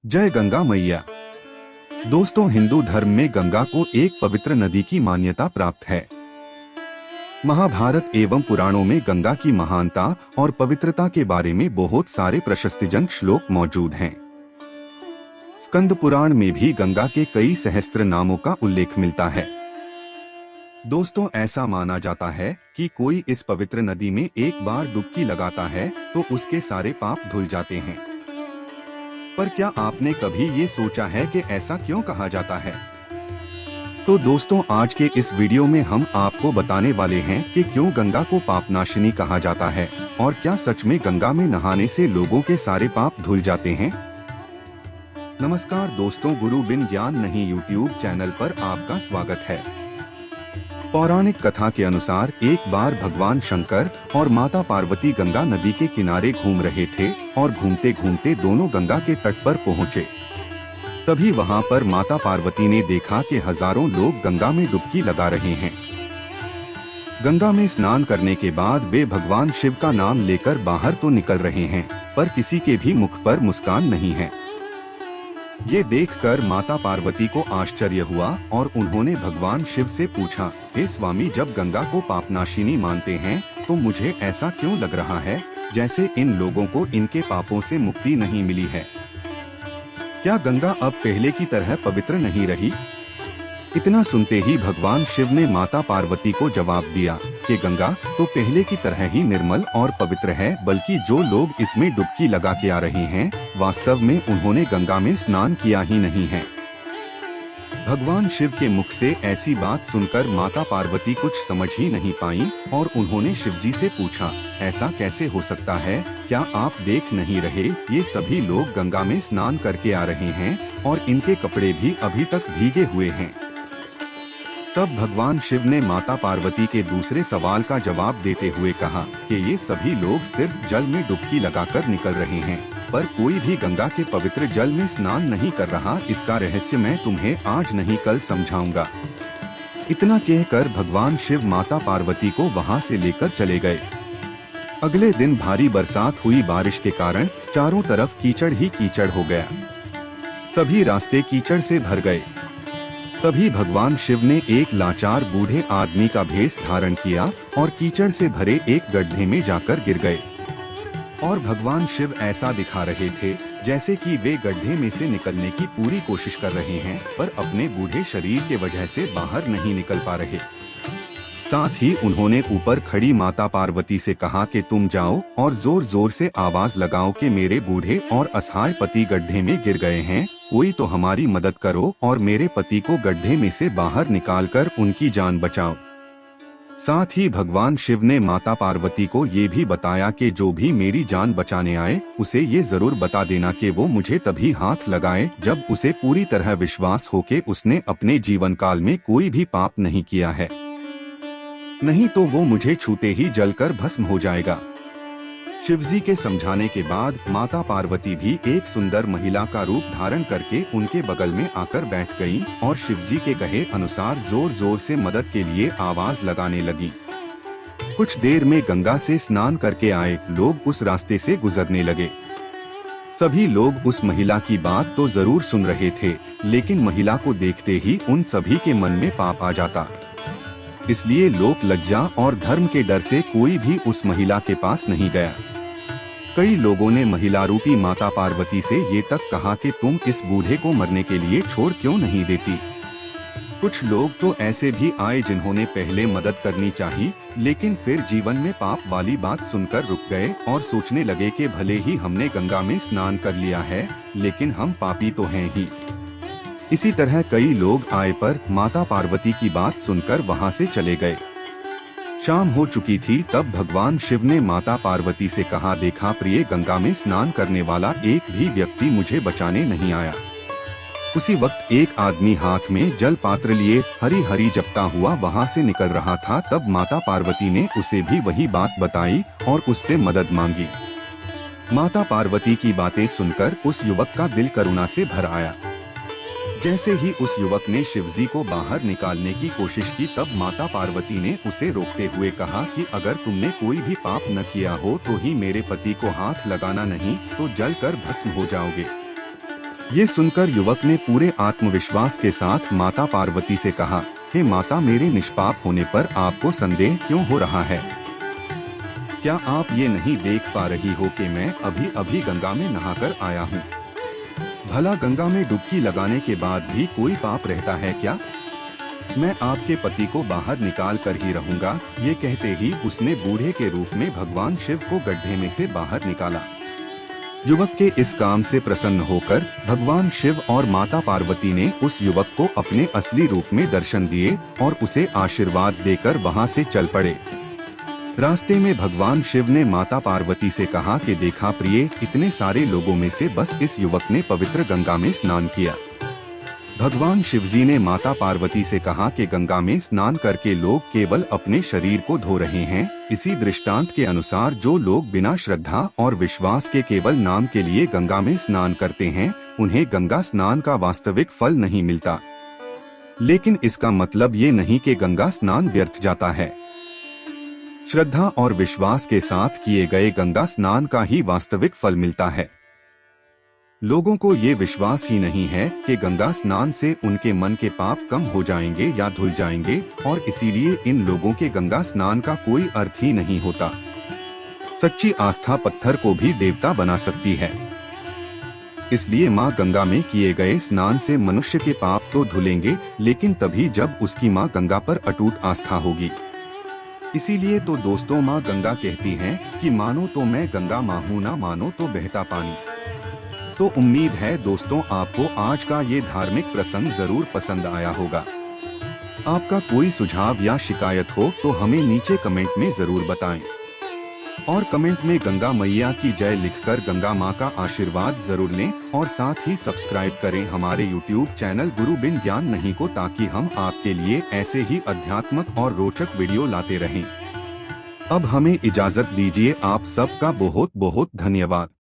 जय गंगा मैया। दोस्तों, हिंदू धर्म में गंगा को एक पवित्र नदी की मान्यता प्राप्त है। महाभारत एवं पुराणों में गंगा की महानता और पवित्रता के बारे में बहुत सारे प्रशस्तिजनक श्लोक मौजूद हैं। स्कंद पुराण में भी गंगा के कई सहस्त्र नामों का उल्लेख मिलता है। दोस्तों, ऐसा माना जाता है कि कोई इस पवित्र नदी में एक बार डुबकी लगाता है तो उसके सारे पाप धुल जाते हैं। पर क्या आपने कभी ये सोचा है कि ऐसा क्यों कहा जाता है? तो दोस्तों, आज के इस वीडियो में हम आपको बताने वाले हैं कि क्यों गंगा को पापनाशिनी कहा जाता है और क्या सच में गंगा में नहाने से लोगों के सारे पाप धुल जाते हैं। नमस्कार दोस्तों, गुरु बिन ज्ञान नहीं यूट्यूब चैनल पर आपका स्वागत है। पौराणिक कथा के अनुसार एक बार भगवान शंकर और माता पार्वती गंगा नदी के किनारे घूम रहे थे और घूमते घूमते दोनों गंगा के तट पर पहुँचे। तभी वहाँ पर माता पार्वती ने देखा कि हजारों लोग गंगा में डुबकी लगा रहे हैं। गंगा में स्नान करने के बाद वे भगवान शिव का नाम लेकर बाहर तो निकल रहे हैं, पर किसी के भी मुख पर मुस्कान नहीं है। ये देखकर माता पार्वती को आश्चर्य हुआ और उन्होंने भगवान शिव से पूछा, हे स्वामी, जब गंगा को पापनाशिनी मानते हैं तो मुझे ऐसा क्यों लग रहा है जैसे इन लोगों को इनके पापों से मुक्ति नहीं मिली है। क्या गंगा अब पहले की तरह पवित्र नहीं रही? इतना सुनते ही भगवान शिव ने माता पार्वती को जवाब दिया कि गंगा तो पहले की तरह ही निर्मल और पवित्र है, बल्कि जो लोग इसमें डुबकी लगा के आ रहे हैं वास्तव में उन्होंने गंगा में स्नान किया ही नहीं है। भगवान शिव के मुख से ऐसी बात सुनकर माता पार्वती कुछ समझ ही नहीं पाई और उन्होंने शिवजी से पूछा, ऐसा कैसे हो सकता है? क्या आप देख नहीं रहे ये सभी लोग गंगा में स्नान करके आ रहे हैं और इनके कपड़े भी अभी तक भीगे हुए हैं। तब भगवान शिव ने माता पार्वती के दूसरे सवाल का जवाब देते हुए कहा कि ये सभी लोग सिर्फ जल में डुबकी लगाकर निकल रहे हैं, पर कोई भी गंगा के पवित्र जल में स्नान नहीं कर रहा। इसका रहस्य मैं तुम्हें आज नहीं कल समझाऊंगा। इतना कहकर भगवान शिव माता पार्वती को वहां से लेकर चले गए। अगले दिन भारी बरसात हुई। बारिश के कारण चारों तरफ कीचड़ ही कीचड़ हो गया। सभी रास्ते कीचड़ से भर गए। तभी भगवान शिव ने एक लाचार बूढ़े आदमी का भेष धारण किया और कीचड़ से भरे एक गड्ढे में जाकर गिर गए। और भगवान शिव ऐसा दिखा रहे थे जैसे कि वे गड्ढे में से निकलने की पूरी कोशिश कर रहे हैं, पर अपने बूढ़े शरीर के वजह से बाहर नहीं निकल पा रहे। साथ ही उन्होंने ऊपर खड़ी माता पार्वती से कहा कि तुम जाओ और जोर जोर से आवाज लगाओ कि मेरे बूढ़े और असहाय पति गड्ढे में गिर गए हैं, कोई तो हमारी मदद करो और मेरे पति को गड्ढे में से बाहर निकालकर उनकी जान बचाओ। साथ ही भगवान शिव ने माता पार्वती को ये भी बताया कि जो भी मेरी जान बचाने आए उसे ये जरूर बता देना कि वो मुझे तभी हाथ लगाए जब उसे पूरी तरह विश्वास हो कि उसने अपने जीवन काल में कोई भी पाप नहीं किया है, नहीं तो वो मुझे छूते ही जलकर भस्म हो जाएगा। शिवजी के समझाने के बाद माता पार्वती भी एक सुंदर महिला का रूप धारण करके उनके बगल में आकर बैठ गईं और शिवजी के कहे अनुसार जोर जोर से मदद के लिए आवाज लगाने लगी। कुछ देर में गंगा से स्नान करके आए लोग उस रास्ते से गुजरने लगे। सभी लोग उस महिला की बात तो जरूर सुन रहे थे, लेकिन महिला को देखते ही उन सभी के मन में पाप आ जाता। इसलिए लोक लज्जा और धर्म के डर से कोई भी उस महिला के पास नहीं गया। कई लोगों ने महिला रूपी माता पार्वती से ये तक कहा कि तुम इस बूढ़े को मरने के लिए छोड़ क्यों नहीं देती। कुछ लोग तो ऐसे भी आए जिन्होंने पहले मदद करनी चाहिए, लेकिन फिर जीवन में पाप वाली बात सुनकर रुक गए और सोचने लगे कि भले ही हमने गंगा में स्नान कर लिया है, लेकिन हम पापी तो हैं ही। इसी तरह कई लोग आए पर माता पार्वती की बात सुनकर वहां से चले गए। शाम हो चुकी थी। तब भगवान शिव ने माता पार्वती से कहा, देखा प्रिय, गंगा में स्नान करने वाला एक भी व्यक्ति मुझे बचाने नहीं आया। उसी वक्त एक आदमी हाथ में जल पात्र लिए हरी हरी जपता हुआ वहां से निकल रहा था। तब माता पार्वती ने उसे भी वही बात बताई और उससे मदद मांगी। माता पार्वती की बातें सुनकर उस युवक का दिल करुणा से भर आया। जैसे ही उस युवक ने शिवजी को बाहर निकालने की कोशिश की, तब माता पार्वती ने उसे रोकते हुए कहा कि अगर तुमने कोई भी पाप न किया हो तो ही मेरे पति को हाथ लगाना, नहीं तो जलकर भस्म हो जाओगे। ये सुनकर युवक ने पूरे आत्मविश्वास के साथ माता पार्वती से कहा, हे माता, मेरे निष्पाप होने पर आपको संदेह क्यों हो रहा है? क्या आप ये नहीं देख पा रही हो कि मैं अभी अभी गंगा में नहाकर आया हूँ? भला गंगा में डुबकी लगाने के बाद भी कोई पाप रहता है क्या? मैं आपके पति को बाहर निकाल कर ही रहूंगा। ये कहते ही उसने बूढ़े के रूप में भगवान शिव को गड्ढे में से बाहर निकाला। युवक के इस काम से प्रसन्न होकर भगवान शिव और माता पार्वती ने उस युवक को अपने असली रूप में दर्शन दिए और उसे आशीर्वाद देकर वहां से चल पड़े। रास्ते में भगवान शिव ने माता पार्वती से कहा कि देखा प्रिय, इतने सारे लोगों में से बस इस युवक ने पवित्र गंगा में स्नान किया। भगवान शिवजी ने माता पार्वती से कहा कि गंगा में स्नान करके लोग केवल अपने शरीर को धो रहे हैं। इसी दृष्टांत के अनुसार जो लोग बिना श्रद्धा और विश्वास के केवल नाम के लिए गंगा में स्नान करते हैं, उन्हें गंगा स्नान का वास्तविक फल नहीं मिलता। लेकिन इसका मतलब ये नहीं कि गंगा स्नान व्यर्थ जाता है। श्रद्धा और विश्वास के साथ किए गए गंगा स्नान का ही वास्तविक फल मिलता है। लोगों को ये विश्वास ही नहीं है कि गंगा स्नान से उनके मन के पाप कम हो जाएंगे या धुल जाएंगे, और इसीलिए इन लोगों के गंगा स्नान का कोई अर्थ ही नहीं होता। सच्ची आस्था पत्थर को भी देवता बना सकती है। इसलिए माँ गंगा में किए गए स्नान से मनुष्य के पाप तो धुलेंगे, लेकिन तभी जब उसकी माँ गंगा पर अटूट आस्था होगी। इसीलिए तो दोस्तों, माँ गंगा कहती हैं कि मानो तो मैं गंगा माँ हूँ, ना मानो तो बहता पानी। तो उम्मीद है दोस्तों आपको आज का ये धार्मिक प्रसंग जरूर पसंद आया होगा। आपका कोई सुझाव या शिकायत हो तो हमें नीचे कमेंट में जरूर बताएं। और कमेंट में गंगा मैया की जय लिखकर गंगा माँ का आशीर्वाद जरूर लें, और साथ ही सब्सक्राइब करें हमारे YouTube चैनल गुरु बिन ज्ञान नहीं को, ताकि हम आपके लिए ऐसे ही अध्यात्मक और रोचक वीडियो लाते रहें। अब हमें इजाजत दीजिए। आप सबका बहुत बहुत धन्यवाद।